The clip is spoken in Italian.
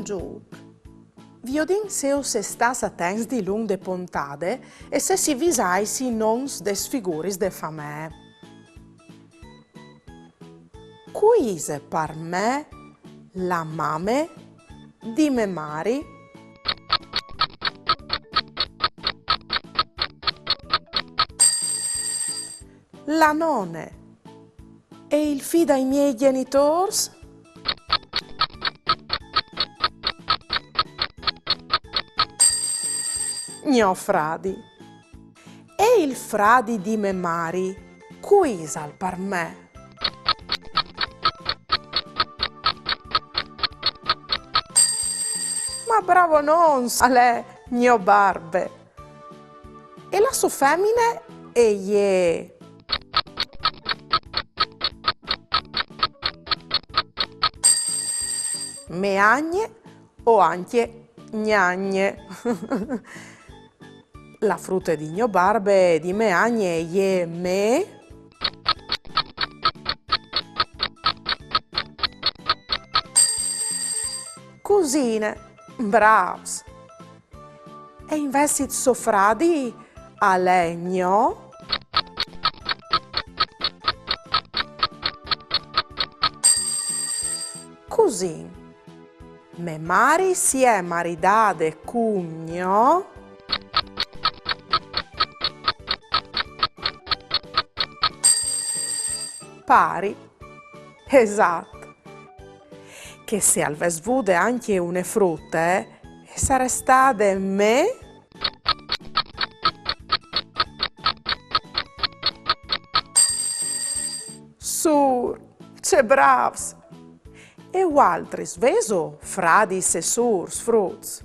giug. Viodin seus estas attents di lung de pontade e se si visaisi nons des figuris de famè. Quise par me la mame di me mari la nonne e il fi dai miei genitors gno fradi e il fradi di me mari quisal par me. Ma bravo non sale mio barbe e la sua femmine e ie meagne o anche gnagne. La frutta di mio barbe e di meagne ie me cusine. Bravs! E investit sofradi a legno così. Me mari si è maridade cugno pari. Esatto. Che se alves vude anche une frutte, sarestade me sur, c'è bravs! E altri sveso fradis e surs fruts.